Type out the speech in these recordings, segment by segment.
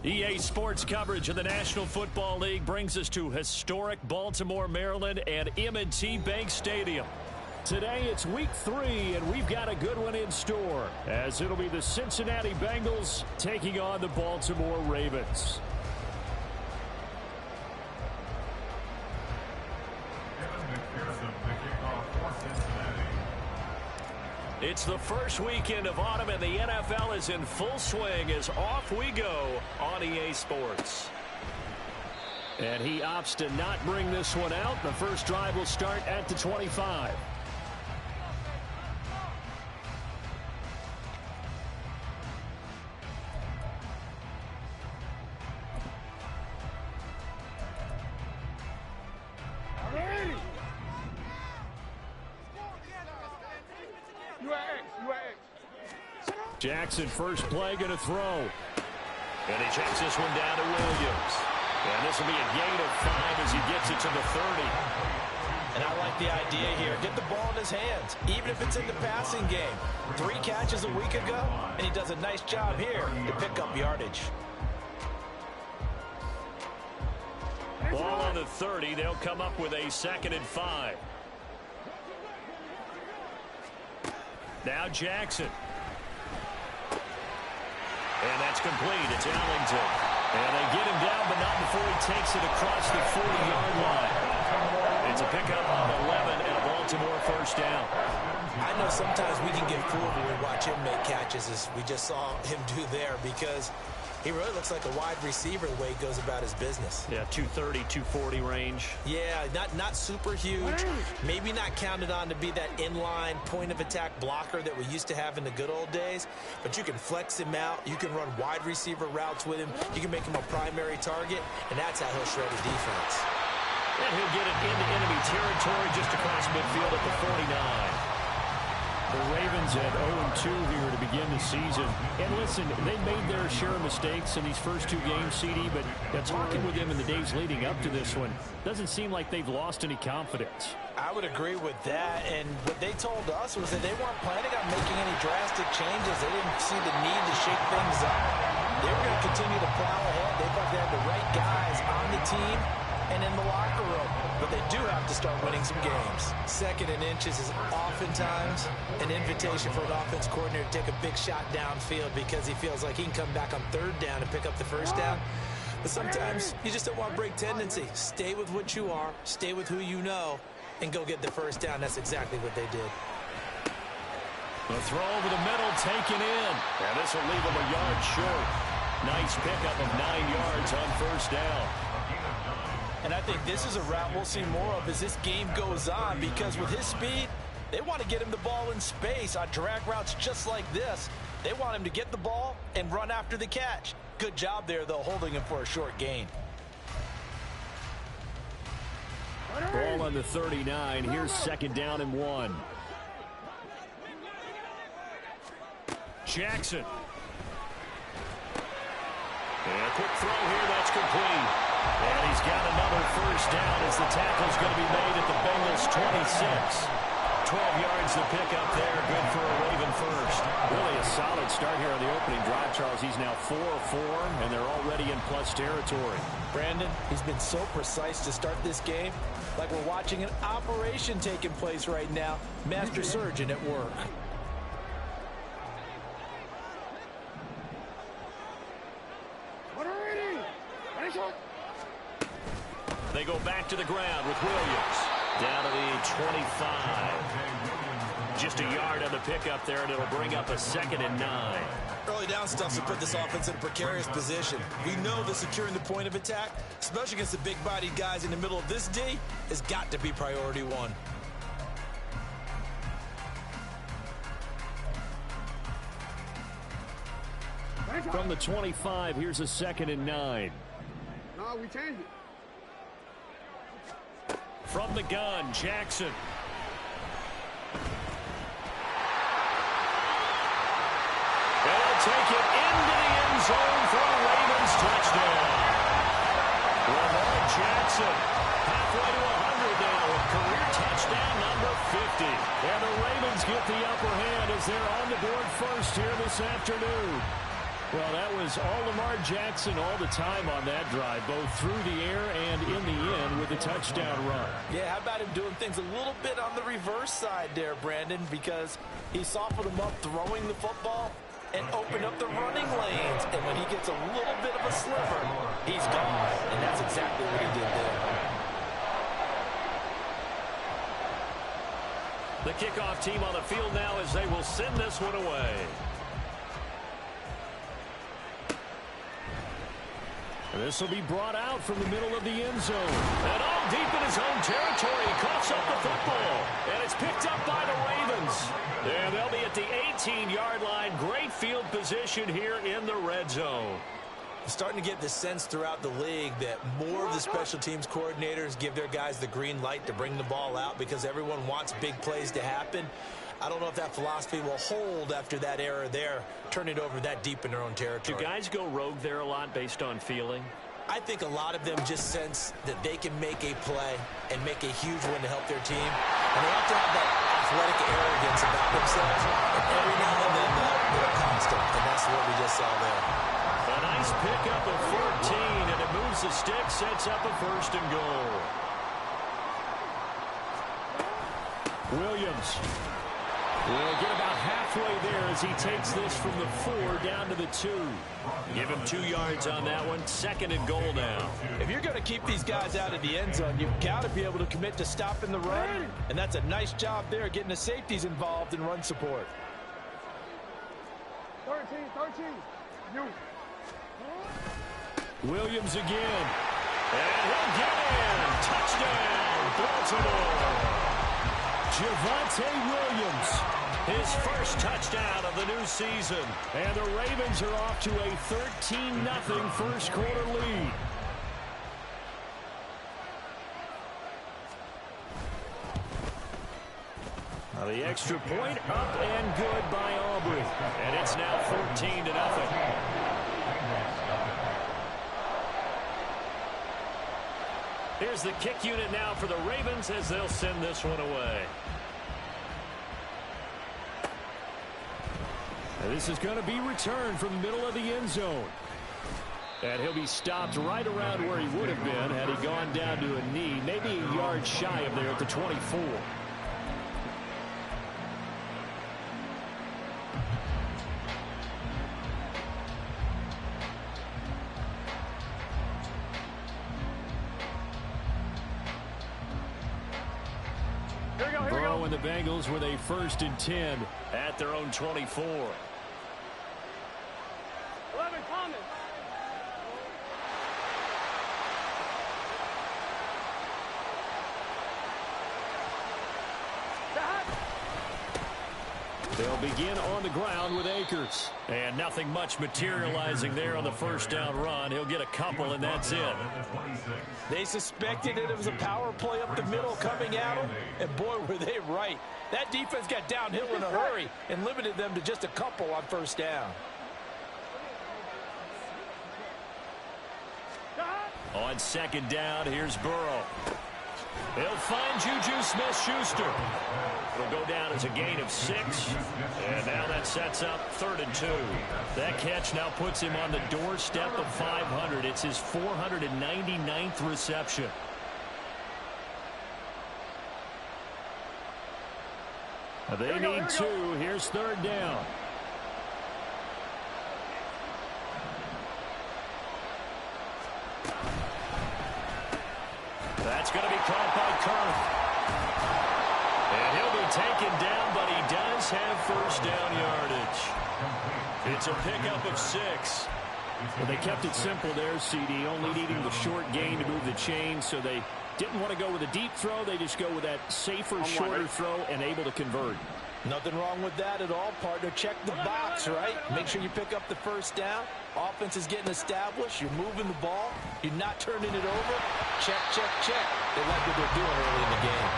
EA Sports coverage of the National Football League brings us to historic Baltimore, Maryland and M&T Bank Stadium. Today it's week 3, and we've got a good one in store, as it'll be the Cincinnati Bengals taking on the Baltimore Ravens. It's the first weekend of autumn, and the NFL is in full swing as off we go on EA Sports. And he opts to not bring this one out. The first drive will start at the 25. Jackson first play, going to throw. And he checks this one down to Williams. And this will be a gain of 5 as he gets it to the 30. And I like the idea here. Get the ball in his hands, even if it's in the passing game. 3 catches a week ago, and he does a nice job here to pick up yardage. Ball on the 30. They'll come up with a 2nd and 5. Now Jackson. And that's complete. It's Ellington. And they get him down, but not before he takes it across the 40-yard line. It's a pickup of 11 and a Baltimore first down. I know sometimes we can get fooled when we watch him make catches, as we just saw him do there, because he really looks like a wide receiver the way he goes about his business. Yeah, 230, 240 range. Yeah, not super huge. Maybe not counted on to be that inline point-of-attack blocker that we used to have in the good old days. But you can flex him out. You can run wide receiver routes with him. You can make him a primary target, and that's how he'll shred a defense. And he'll get it into enemy territory just across midfield at the 49. The Ravens at 0-2 here to begin the season. And listen, they made their share of mistakes in these first 2 games, CD, but talking with them in the days leading up to this one, doesn't seem like they've lost any confidence. I would agree with that, and what they told us was that they weren't planning on making any drastic changes. They didn't see the need to shake things up. They were going to continue to plow ahead. They thought they had the right guys on the team and in the locker room. But they do have to start winning some games. 2nd and inches is oftentimes an invitation for an offense coordinator to take a big shot downfield because he feels like he can come back on 3rd down and pick up the first down. But sometimes you just don't want to break tendency. Stay with what you are, stay with who you know, and go get the first down. That's exactly what they did. The throw over the middle taken in. And this will leave him a yard short. Nice pickup of 9 yards on first down. And I think this is a route we'll see more of as this game goes on, because with his speed, they want to get him the ball in space on drag routes just like this. They want him to get the ball and run after the catch. Good job there, though, holding him for a short gain. Ball on the 39. Here's 2nd down and 1. Jackson. And a quick throw here, that's complete. And he's got another first down as the tackle's going to be made at the Bengals 26. 12 yards to pick up there. Good for a Raven first. Really a solid start here on the opening drive, Charles. He's now 4 of 4, and they're already in plus territory. Brandon, he's been so precise to start this game, like we're watching an operation taking place right now. Master surgeon at work. They go back to the ground with Williams. Down to the 25. Just a yard on the pickup there, and it'll bring up a 2nd and 9. Early down stuff to put this offense in a precarious position. We know that securing the point of attack, especially against the big-bodied guys in the middle of this D, has got to be priority 1. From the 25, here's a 2nd and 9. No, we changed it. From the gun, Jackson. They'll take it into the end zone for a Ravens touchdown. Lamar Jackson, halfway to 100 now, with career touchdown number 50. And the Ravens get the upper hand as they're on the board first here this afternoon. Well, that was all Lamar Jackson all the time on that drive, both through the air and in the end with a touchdown run. Yeah, how about him doing things a little bit on the reverse side there, Brandon, because he softened him up throwing the football and opened up the running lanes. And when he gets a little bit of a sliver, he's gone. And that's exactly what he did there. The kickoff team on the field now as they will send this one away. This will be brought out from the middle of the end zone. And all deep in his own territory. He coughs up the football. And it's picked up by the Ravens. And they'll be at the 18-yard line. Great field position here in the red zone. I'm starting to get the sense throughout the league that more of the special teams coordinators give their guys the green light to bring the ball out because everyone wants big plays to happen. I don't know if that philosophy will hold after that error there, turning it over that deep in their own territory. Do guys go rogue there a lot based on feeling? I think a lot of them just sense that they can make a play and make a huge win to help their team. And they have to have that athletic arrogance about themselves. And every now and then they'll cost them. And that's what we just saw there. A nice pickup of 14, and it moves the stick, sets up a first and goal. Williams will get about halfway there as he takes this from the 4 down to the 2. Give him 2 yards on that one. Second and goal now. If you're going to keep these guys out of the end zone, you've got to be able to commit to stopping the run. And that's a nice job there, getting the safeties involved in run support. 13. You. Williams again. And he'll get in. Touchdown, Baltimore. Javonte Williams, his first touchdown of the new season. And the Ravens are off to a 13-0 first quarter lead. Now the extra point up and good by Aubrey. And it's now 14-0. Here's the kick unit now for the Ravens as they'll send this one away. And this is going to be returned from the middle of the end zone. And he'll be stopped right around where he would have been had he gone down to a knee, maybe a yard shy of there at the 24. Burrow and the Bengals with a 1st and 10 at their own 24. 11 coming. They'll begin on the ground with Akers. And nothing much materializing there on the first down run. He'll get a couple, and that's it. They suspected it was a power play up the middle coming at them, and boy, were they right. That defense got downhill in a hurry and limited them to just a couple on first down. On second down, here's Burrow. He'll find Juju Smith-Schuster. It'll go down as a gain of 6. And now that sets up 3rd and 2. That catch now puts him on the doorstep of 500. It's his 499th reception. They need 2. Here's 3rd down. That's going to be caught by Kirk. And he'll be taken down, but he does have first down yardage. It's a pickup of 6. Well, they kept it simple there, CD, only needing the short gain to move the chains, so they didn't want to go with a deep throw. They just go with that safer, shorter throw and able to convert. Nothing wrong with that at all, partner. Check the box, right? Make sure you pick up the first down. Offense is getting established. You're moving the ball. You're not turning it over. Check, check, check. They like what they're doing early in the game.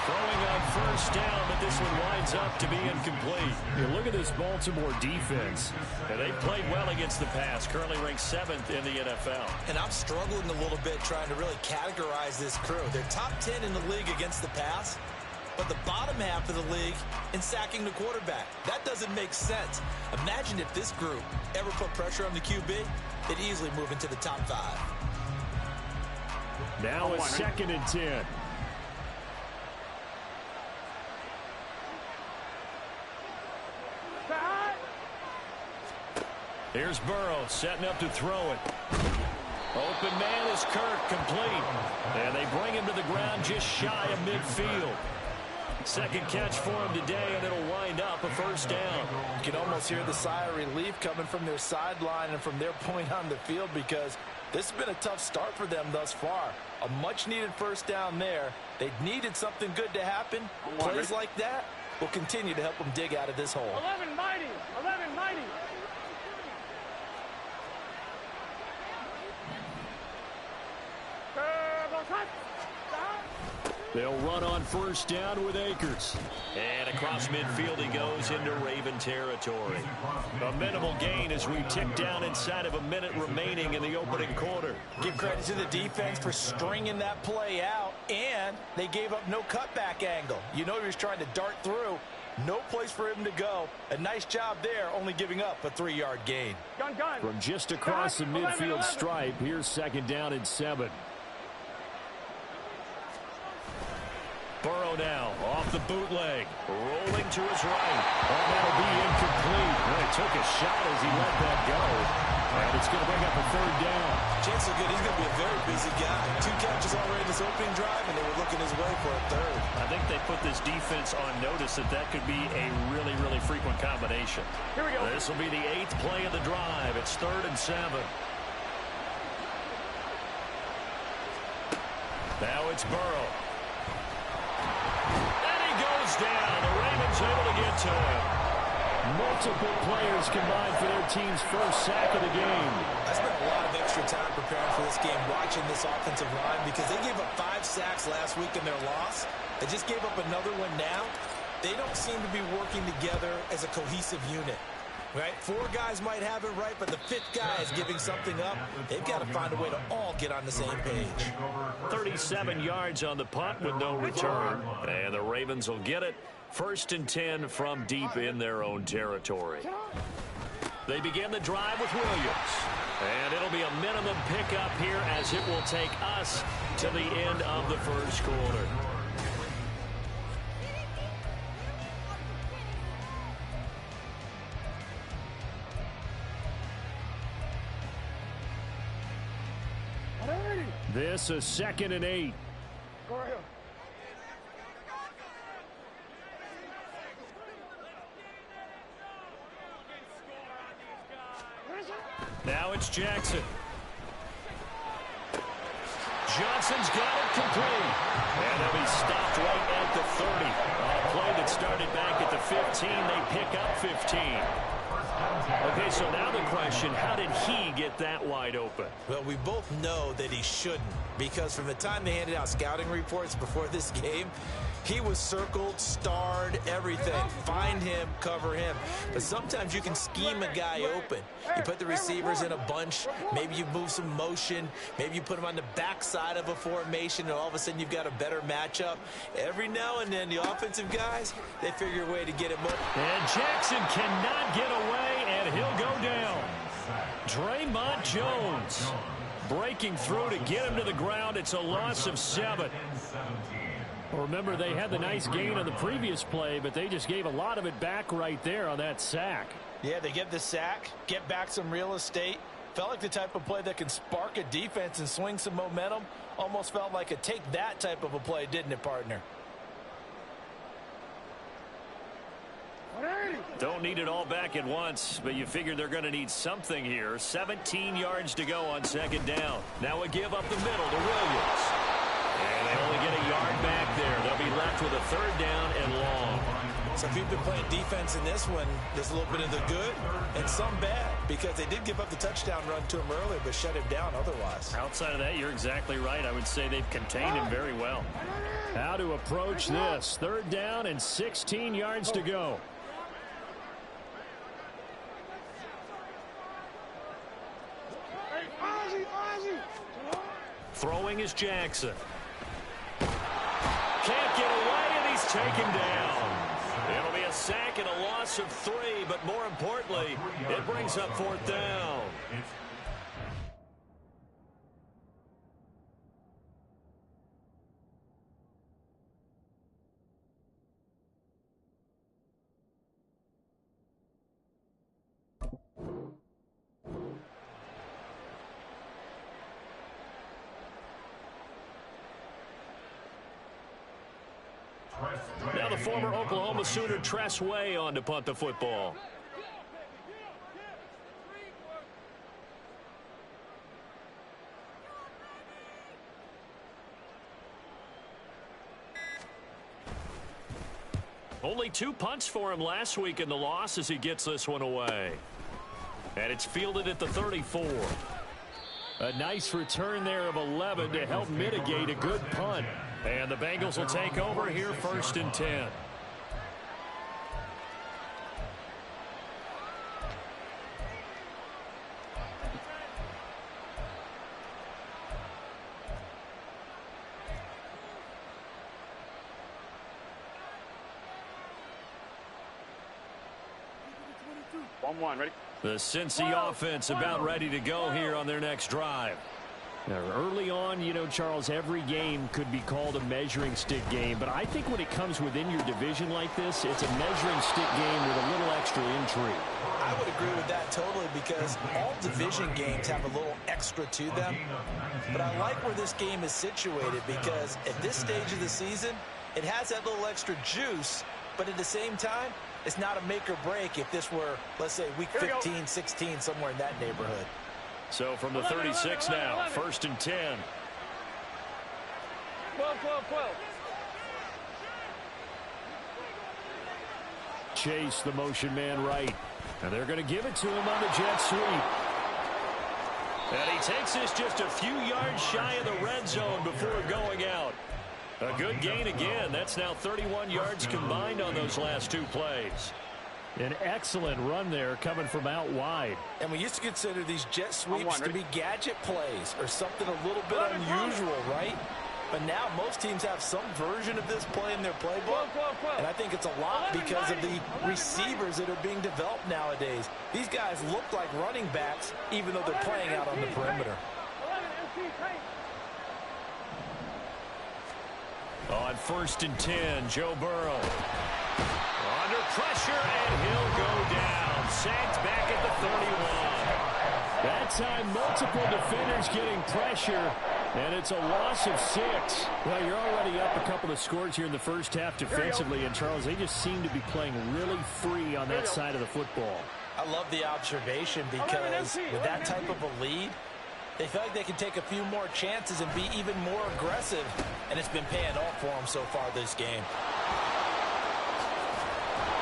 Throwing on first down, but this one winds up to be incomplete. Look at this Baltimore defense. And they played well against the pass, currently ranked 7th in the NFL. And I'm struggling a little bit trying to really categorize this crew. They're top 10 in the league against the pass, but the bottom half of the league in sacking the quarterback. That doesn't make sense. Imagine if this group ever put pressure on the QB, they'd easily move into the top 5. Now a 2nd and 10. Here's Burrow setting up to throw it. Open man is Kirk, complete. And they bring him to the ground just shy of midfield. Second catch for him today, and it'll wind up a first down. You can almost hear the sigh of relief coming from their sideline and from their point on the field, because this has been a tough start for them thus far. A much-needed first down there. They needed something good to happen. Plays like that will continue to help them dig out of this hole. 11 mighty. 11 mighty. They'll run on first down with Akers. And across midfield he goes into Raven territory. A minimal gain as we tick down inside of a minute remaining in the opening quarter. Give credit to the defense for stringing that play out, and they gave up no cutback angle. You know he was trying to dart through. No place for him to go. A nice job there, only giving up a 3-yard gain. Gun. From just across the midfield stripe, here's 2nd down and 7. Burrow now off the bootleg, rolling to his right. Oh, that'll be incomplete. Well, he took a shot as he let that go. And it's going to bring up a 3rd down. Chance is good. He's going to be a very busy guy. 2 catches already in this opening drive, and they were looking his way for a 3rd. I think they put this defense on notice that that could be a really, really frequent combination. Here we go. This will be the 8th play of the drive. It's 3rd and 7. Now it's Burrow. Down. The Ravens able to get to him. Multiple players combined for their team's first sack of the game. I spent a lot of extra time preparing for this game, watching this offensive line, because they gave up 5 sacks last week in their loss. They just gave up another one now. They don't seem to be working together as a cohesive unit. Right? 4 guys might have it right, but the 5th guy is giving something up. They've got to find a way to all get on the same page. 37 yards on the punt with no return. And the Ravens will get it. 1st and 10 from deep in their own territory. They begin the drive with Williams. And it'll be a minimum pickup here as it will take us to the end of the first quarter. This is 2nd and 8. Go right here. Now it's Jackson. Johnson's got it complete. And he'll be stopped right at the 30. A play that started back at the 15. They pick up 15. Okay, so now the question, how did he get that wide open? Well, we both know that he shouldn't, because from the time they handed out scouting reports before this game, he was circled, starred, everything. Find him, cover him. But sometimes you can scheme a guy open. You put the receivers in a bunch. Maybe you move some motion. Maybe you put him on the backside of a formation, and all of a sudden you've got a better matchup. Every now and then, the offensive guys, they figure a way to get him open. And Jackson cannot get away, and he'll go down. Draymond Jones breaking through to get him to the ground. It's a loss of 7. Remember, they had the nice gain on the previous play, but they just gave a lot of it back right there on that sack. Yeah, they get the sack, get back some real estate. Felt like the type of play that can spark a defense and swing some momentum. Almost felt like a take that type of a play, didn't it, partner? Don't need it all back at once, but you figure they're going to need something here. 17 yards to go on 2nd down. Now a give up the middle to Williams. And they only get a yard back there. They'll be left with a 3rd down and long. So if you've been playing defense in this one, there's a little bit of the good and some bad, because they did give up the touchdown run to him earlier, but shut him down otherwise. Outside of that, you're exactly right. I would say they've contained him very well. How to approach this. 3rd down and 16 yards to go. Throwing is Jackson. Can't get away, and he's take him down. It'll be a sack and a loss of 3, but more importantly, it brings up 4th down. Now the former Oklahoma Sooner Tress Way on to punt the football. Only 2 punts for him last week in the loss as he gets this one away. And it's fielded at the 34. A nice return there of 11 to help mitigate a good punt. And the Bengals will take over here 1st and 10. Ready? The Cincy offense about ready to go here on their next drive. Now, early on, you know, Charles, every game could be called a measuring stick game. But I think when it comes within your division like this, it's a measuring stick game with a little extra intrigue. I would agree with that totally because all division games have a little extra to them. But I like where this game is situated because at this stage of the season, it has that little extra juice. But at the same time, it's not a make or break if this were, let's say, week 15, 16, somewhere in that neighborhood. So from the 36 now, 1st and 10. 12. Chase, the motion man right. And they're going to give it to him on the jet sweep. And he takes this just a few yards shy of the red zone before going out. A good gain again. That's now 31 yards combined on those last 2 plays. An excellent run there coming from out wide. And we used to consider these jet sweeps to be gadget plays or something a little bit unusual, right? But now most teams have some version of this play in their playbook. And I think it's a lot because of the receivers that are being developed nowadays. These guys look like running backs even though they're playing out on the perimeter. On 1st and 10, Joe Burrow. Under pressure, and he'll go down. Sacked back at the 31. That time, multiple defenders getting pressure, and it's a loss of 6. Well, you're already up a couple of scores here in the first half defensively, and Charles, they just seem to be playing really free on that side of the football. I love the observation because with that type of a lead, they feel like they can take a few more chances and be even more aggressive, and it's been paying off for them so far this game.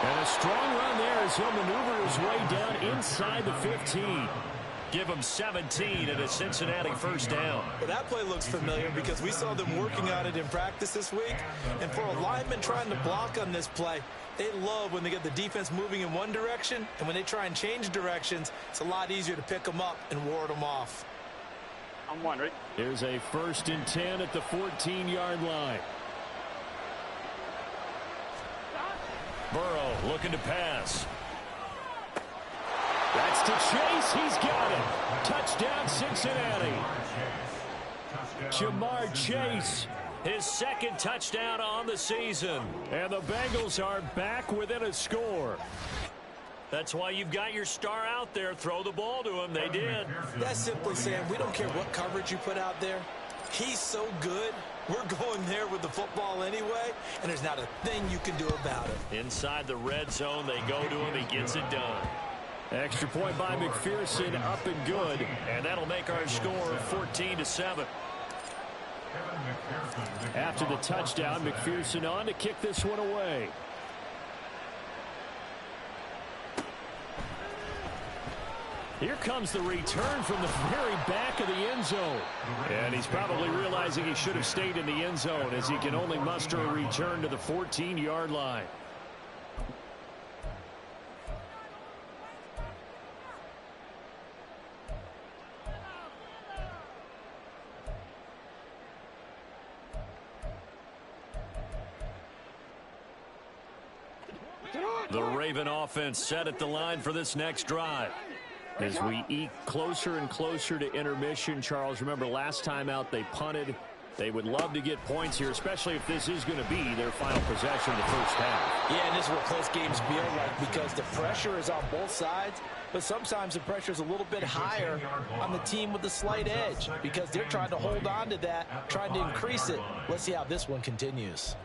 And a strong run there as he'll maneuver his way down inside the 15. Give him 17 and a Cincinnati 1st down. Well, that play looks familiar because we saw them working on it in practice this week. And for a lineman trying to block on this play, they love when they get the defense moving in one direction. And when they try and change directions, it's a lot easier to pick them up and ward them off. Ready? Here's a 1st and 10 at the 14-yard line. Burrow looking to pass. That's to Chase. He's got it. Touchdown, Cincinnati. Jamar Chase, his 2nd touchdown on the season. And the Bengals are back within a score. That's why you've got your star out there. Throw the ball to him. They did. That's simply saying we don't care what coverage you put out there. He's so good. We're going there with the football anyway, and there's not a thing you can do about it. Inside the red zone, they go to him. He gets it done. Extra point by McPherson, up and good. And that'll make our score 14-7. After the touchdown, McPherson on to kick this one away. Here comes the return from the very back of the end zone. And he's probably realizing he should have stayed in the end zone as he can only muster a return to the 14-yard line. The Raven offense set at the line for this next drive. As we eke closer and closer to intermission, Charles, remember last time out they punted. They would love to get points here, especially if this is going to be their final possession of the first half. Yeah, and this is what close games feel like because the pressure is on both sides, but sometimes the pressure is a little bit higher on the team with the slight edge because they're trying to hold on to that, trying to increase it. Let's see how this one continues.